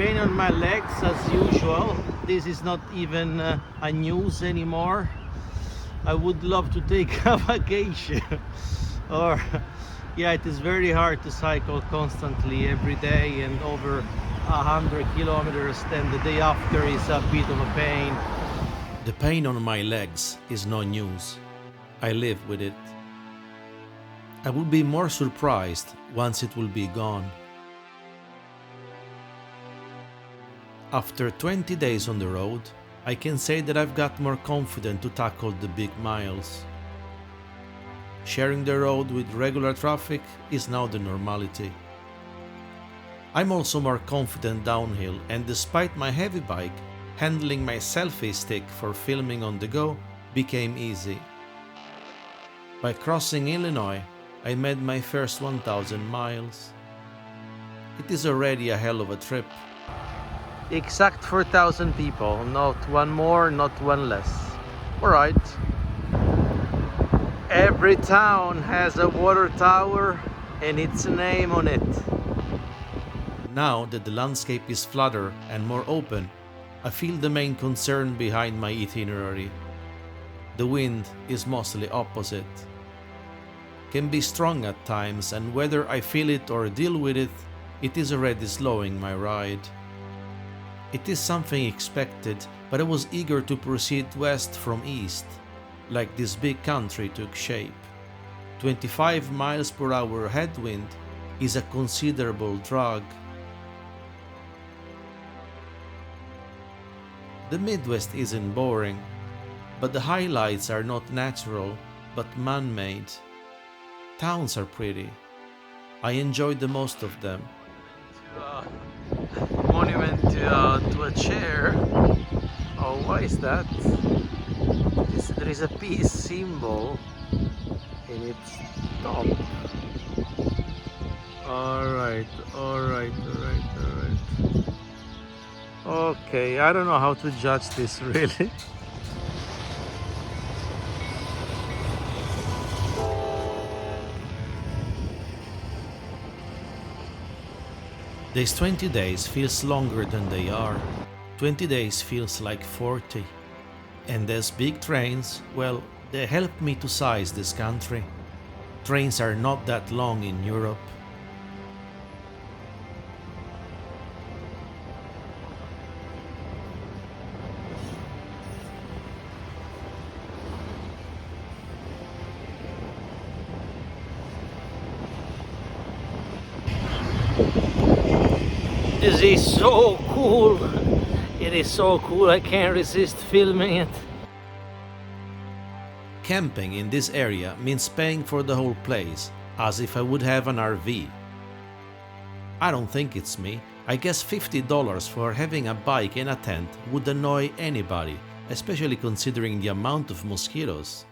pain on my legs as usual. This is not even a news anymore. I would love to take a vacation. Or yeah, it is very hard to cycle constantly every day and over 100 kilometers, then the day after is a bit of a pain. The pain on my legs is no news. I live with it. I will be more surprised once it will be gone. After 20 days on the road, I can say that I've got more confident to tackle the big miles. Sharing the road with regular traffic is now the normality. I'm also more confident downhill, and despite my heavy bike, handling my selfie stick for filming on the go became easy. By crossing Illinois, I made my first 1,000 miles. It is already a hell of a trip. Exact 4,000 people, not one more, not one less. Alright. Every town has a water tower and its name on it. Now that the landscape is flatter and more open, I feel the main concern behind my itinerary. The wind is mostly opposite. Can be strong at times, and whether I feel it or deal with it, it is already slowing my ride. It is something expected, but I was eager to proceed west from east, like this big country took shape. 25 miles per hour headwind is a considerable drag. The Midwest isn't boring, but the highlights are not natural, but man-made. Towns are pretty. I enjoyed the most of them. Monument to a chair. Oh, why is that? There is a peace symbol in its top. Alright. Okay, I don't know how to judge this really. These 20 days feels longer than they are. 20 days feels like 40. And these big trains, well, they help me to size this country. Trains are not that long in Europe. This is so cool. It is so cool, I can't resist filming it. Camping in this area means paying for the whole place, as if I would have an RV. I don't think it's me. I guess $50 for having a bike and a tent would annoy anybody, especially considering the amount of mosquitoes.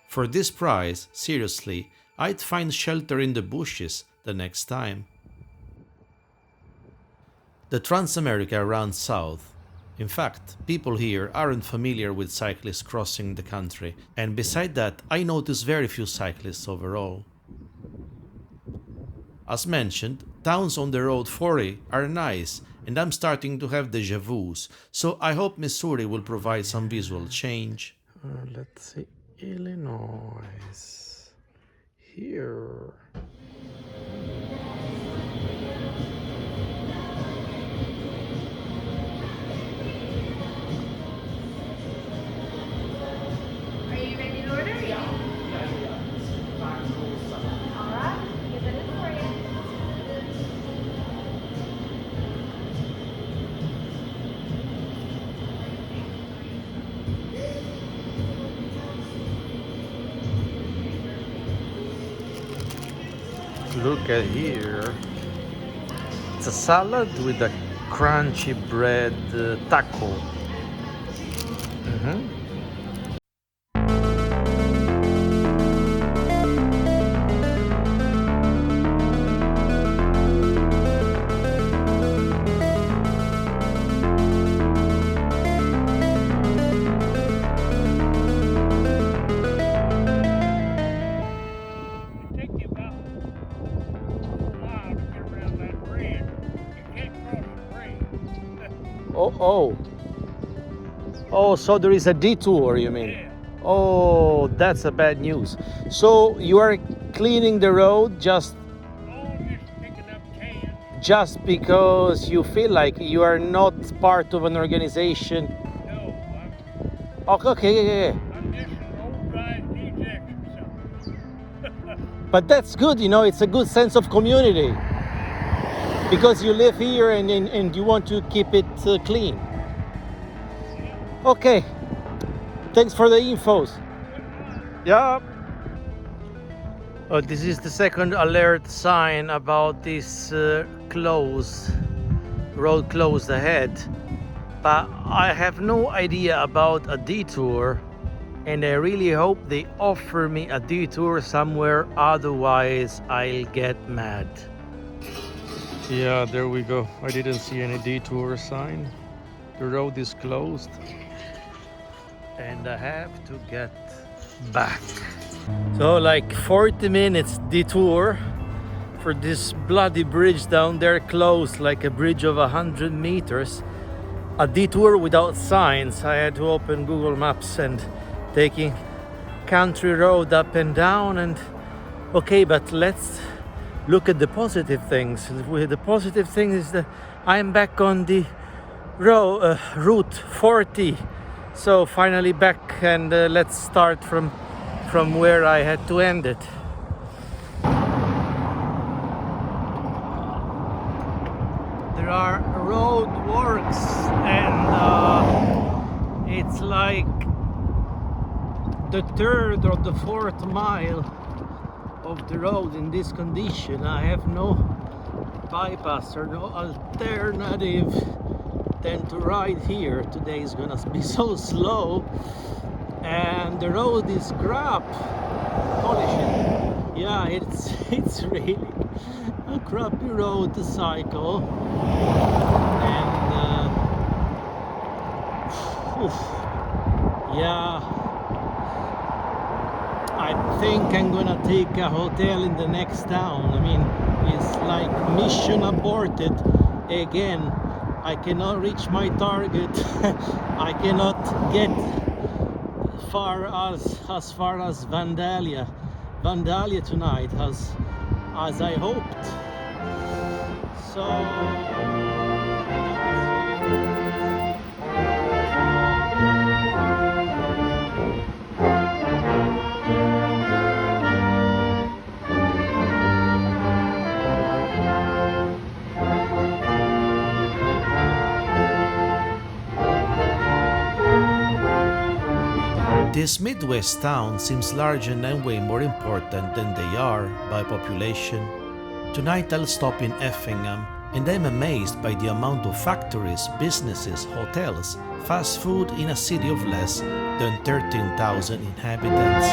For this price, seriously, I'd find shelter in the bushes the next time. The Transamerica runs south. In fact, people here aren't familiar with cyclists crossing the country, and beside that, I notice very few cyclists overall. As mentioned, towns on the Road 40 are nice, and I'm starting to have déjà vus, so I hope Missouri will provide some visual change. Let's see, Illinois. Here. Look at here. It's a salad with a crunchy bread taco. Oh, oh. Oh, so there is a detour, you mean? Yeah. Oh, that's a bad news. So you are cleaning the road just Oh, just picking up cans. just because you feel like you are not part of an organization. No, Okay, okay, yeah, yeah. I'm just an old guy that needs exercise. But that's good, you know, it's a good sense of community. Because you live here and you want to keep it clean. Okay, thanks for the infos. Yeah. Oh, this is the second alert sign about this road closed ahead. But I have no idea about a detour, and I really hope they offer me a detour somewhere, otherwise I'll get mad. Yeah, there we go. I didn't see any detour sign. The road is closed and I have to get back. So like 40 minutes detour for this bloody bridge down there, closed, like a bridge of 100 meters. A detour without signs. I had to open Google Maps and taking country road up and down, and okay, but let's look at the positive things. The positive thing is that I'm back on the route 40. So finally back, and let's start from where I had to end it. There are road works, and it's like the third or the fourth mile of the road in this condition. I have no bypass or no alternative than to ride here. Today is gonna be so slow, and the road is crap. Holy shit. Yeah, it's really a crappy road to cycle, and yeah, I think I'm gonna take a hotel in the next town. I mean, it's like mission aborted again. I cannot reach my target. I cannot get as far as Vandalia tonight as I hoped. So This Midwest town seems larger and way more important than they are by population. Tonight I'll stop in Effingham, and I'm amazed by the amount of factories, businesses, hotels, fast food in a city of less than 13,000 inhabitants.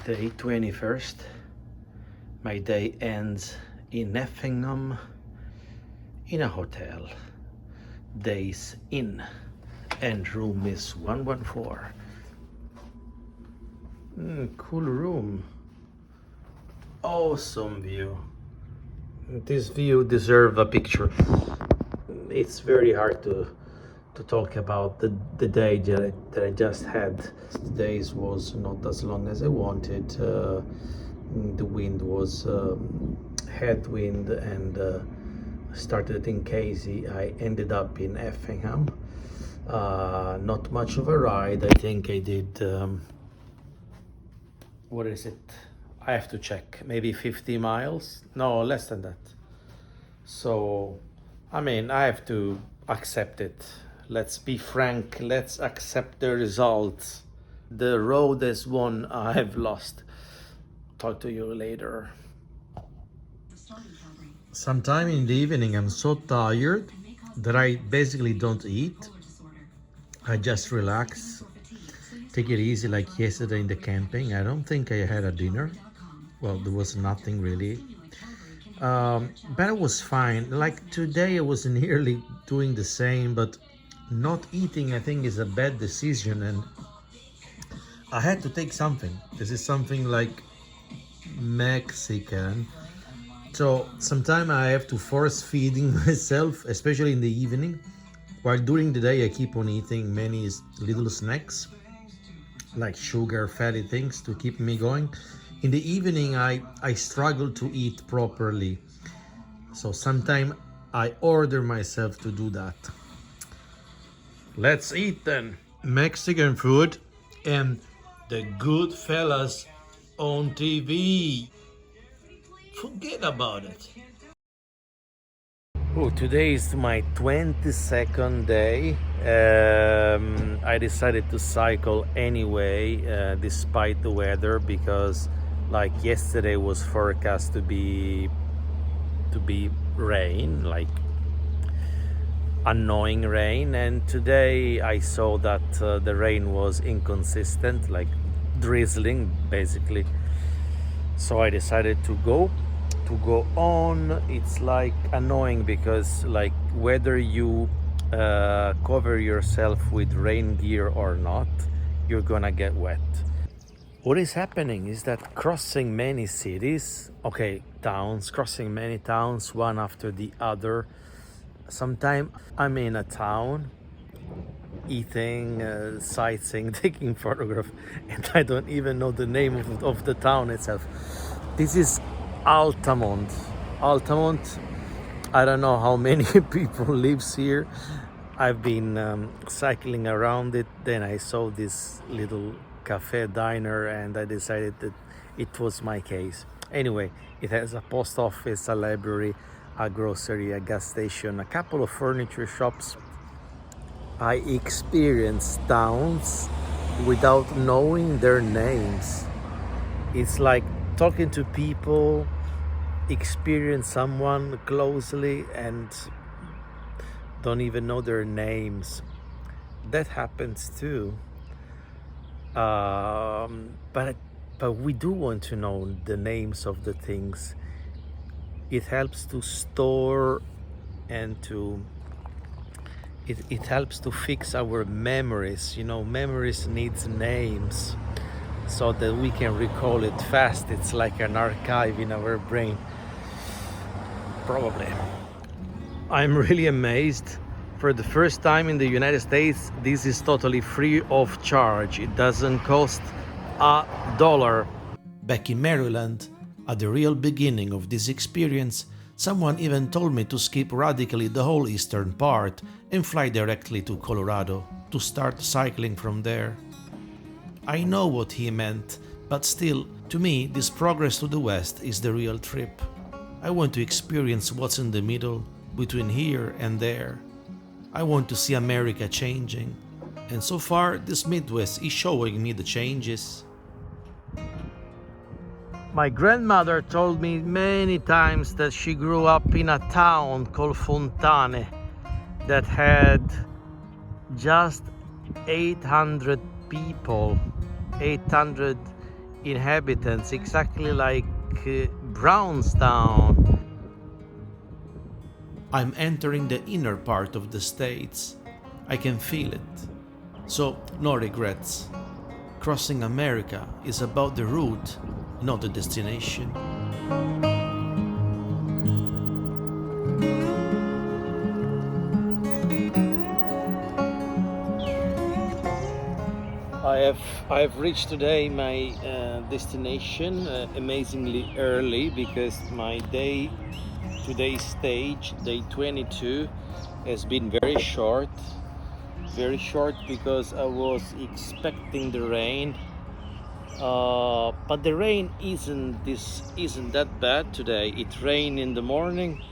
Day 21st. My day ends in Effingham in a hotel. Days in, and room is 114. Cool room. Awesome view. This view deserves a picture. It's very hard to talk about the day that I just had. The days was not as long as I wanted. The wind was headwind, and started in Casey. I ended up in Effingham. Not much of a ride. I think I did what is it? I have to check. Maybe 50 miles? No, less than that. So I mean, I have to accept it. Let's be frank, let's accept the results. The road has won, I've lost. Talk to you later. Sometime in the evening, I'm so tired that I basically don't eat. I just relax, take it easy like yesterday in the camping. I don't think I had a dinner. Well, there was nothing really. But it was fine. Like today, I was nearly doing the same, but not eating, I think, is a bad decision, and I had to take something. This is something like Mexican. So sometimes I have to force feeding myself, especially in the evening. While during the day, I keep on eating many little snacks, like sugar, fatty things to keep me going. In the evening, I struggle to eat properly. So sometimes I order myself to do that. Let's eat then. Mexican food and the good fellas on TV. Forget about it. Oh, today is my 22nd day. I decided to cycle anyway, despite the weather, because like yesterday was forecast to be rain, like annoying rain, and today I saw that the rain was inconsistent, like drizzling basically. So I decided to go on. It's like annoying because like whether you cover yourself with rain gear or not, you're gonna get wet. What is happening is that crossing many cities, crossing many towns one after the other. Sometimes I'm in a town eating, sightseeing, taking photographs, and I don't even know the name of the town itself. This is Altamont. I don't know how many people lives here. I've been cycling around it. Then I saw this little cafe diner, and I decided that it was my case. Anyway, it has a post office, a library, a grocery, a gas station, a couple of furniture shops. I experienced towns without knowing their names. It's like talking to people, experience someone closely and don't even know their names. That happens too. But we do want to know the names of the things. It helps to store and it helps to fix our memories. You know, memories needs names so that we can recall it fast. It's like an archive in our brain. Probably. I'm really amazed. For the first time in the United States, this is totally free of charge. It doesn't cost $1. Back in Maryland, at the real beginning of this experience, someone even told me to skip radically the whole eastern part and fly directly to Colorado to start cycling from there. I know what he meant, but still, to me, this progress to the west is the real trip. I want to experience what's in the middle, between here and there. I want to see America changing, and so far this Midwest is showing me the changes. My grandmother told me many times that she grew up in a town called Fontane that had just 800 people, 800 inhabitants, exactly like Brownstown. I'm entering the inner part of the States. I can feel it. So, no regrets. Crossing America is about the route, not the destination. I've reached today my destination amazingly early, because my today's stage, day 22, has been very short because I was expecting the rain, but the rain isn't that bad today. It rained in the morning,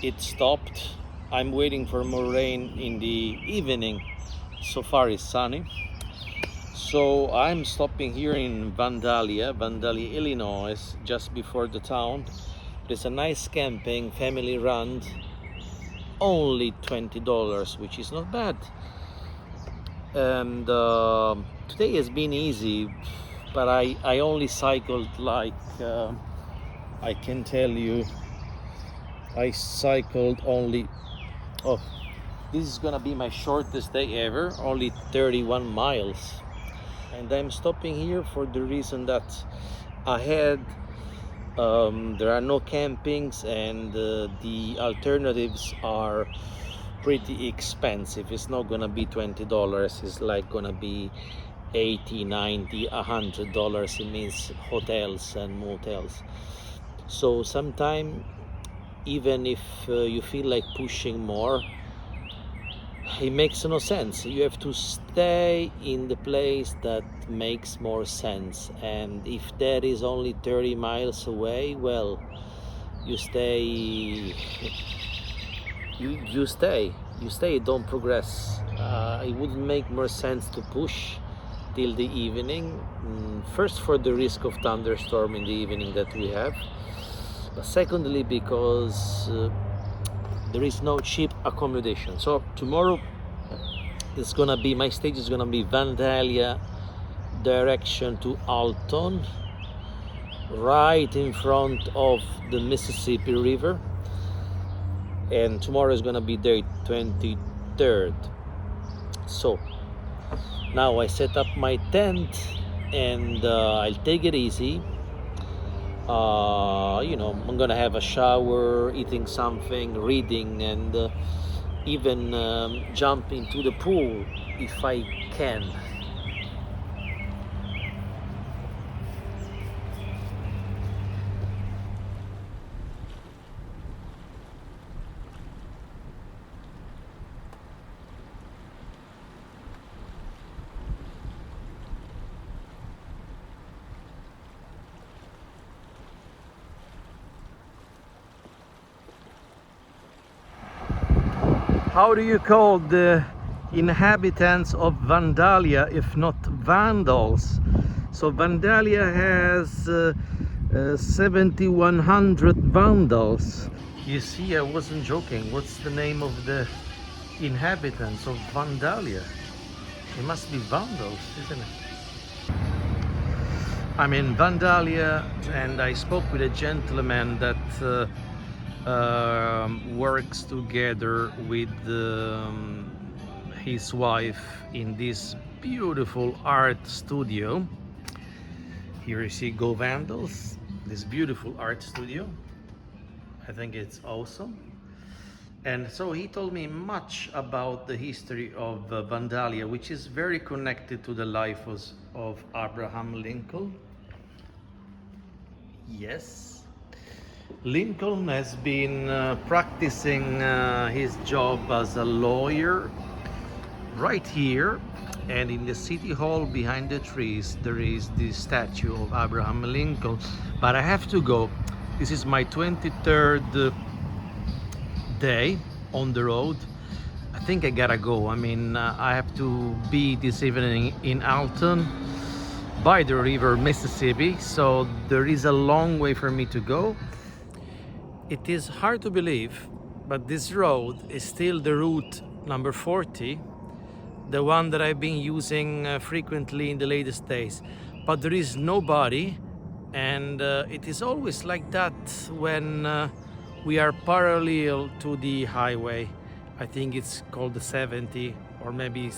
it stopped. I'm waiting for more rain in the evening. So far it's sunny. So I'm stopping here in Vandalia, Illinois, just before the town. There's a nice camping, family run, only $20, which is not bad. and today has been easy, but I only cycled like I can tell you, I cycled only, oh, this is gonna be my shortest day ever, only 31 miles. And I'm stopping here for the reason that ahead there are no campings, and the alternatives are pretty expensive. It's not gonna be $20, it's like gonna be 80, 90, $100. It means hotels and motels. So sometime, even if you feel like pushing more, it makes no sense. You have to stay in the place that makes more sense, and if that is only 30 miles away, well, you stay. You stay, don't progress. It would make more sense to push till the evening, first for the risk of thunderstorm in the evening that we have, but secondly because there is no cheap accommodation. So tomorrow it's gonna be, my stage is gonna be Vandalia direction to Alton, right in front of the Mississippi River, and tomorrow is gonna be day 23rd. So now I set up my tent, and I'll take it easy. You know, I'm gonna have a shower, eating something, reading, and even jump into the pool if I can. How do you call the inhabitants of Vandalia if not vandals? So Vandalia has 7,100 vandals. You see, I wasn't joking. What's the name of the inhabitants of Vandalia? It must be vandals, isn't it? I'm in Vandalia, and I spoke with a gentleman that works together with his wife in this beautiful art studio. Here you see Go Vandals, this beautiful art studio. I think it's awesome. And so he told me much about the history of Vandalia, which is very connected to the life of Abraham Lincoln. Yes. Lincoln has been practicing his job as a lawyer right here, and in the city hall behind the trees there is the statue of Abraham Lincoln. But I have to go. This is my 23rd day on the road. I think I gotta go. I mean, I have to be this evening in Alton by the river Mississippi, so there is a long way for me to go. It is hard to believe, but this road is still the route number 40, the one that I've been using frequently in the latest days. But there is nobody, and it is always like that when we are parallel to the highway. I think it's called the 70 or maybe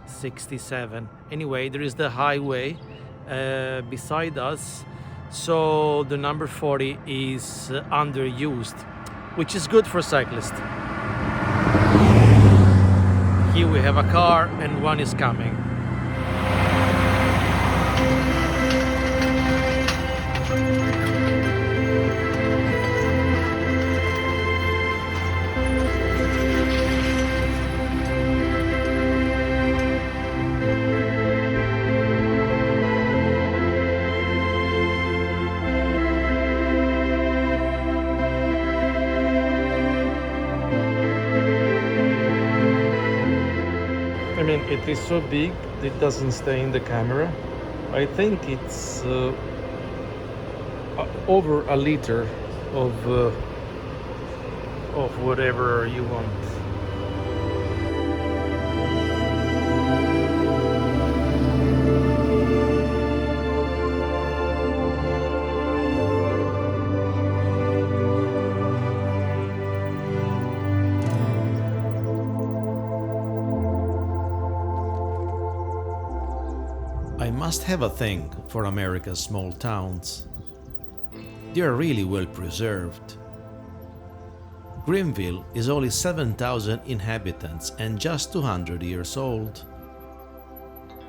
67. Anyway, there is the highway beside us. So the number 40 is underused, which is good for cyclists. Here we have a car and one is coming. I mean, it is so big, it doesn't stay in the camera. I think it's over a liter of whatever you want. I must have a thing for America's small towns. They are really well preserved. Greenville is only 7,000 inhabitants and just 200 years old.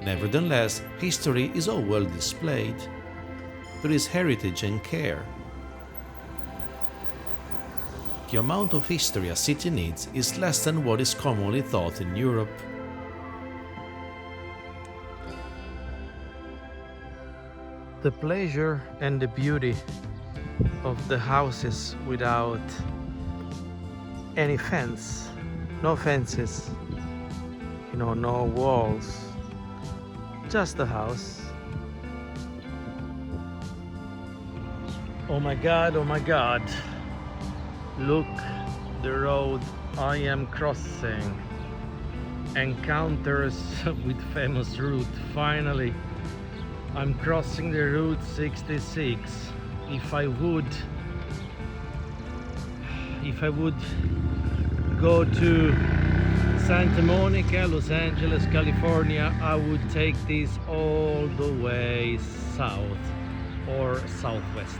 Nevertheless, history is all well displayed. There is heritage and care. The amount of history a city needs is less than what is commonly thought in Europe. The pleasure and the beauty of the houses without any fence, no fences, no walls, just the house. Oh my God, look the road I am crossing. Encounters with famous route. Finally, I'm crossing the Route 66. If I would go to Santa Monica, Los Angeles, California, I would take this all the way south or southwest.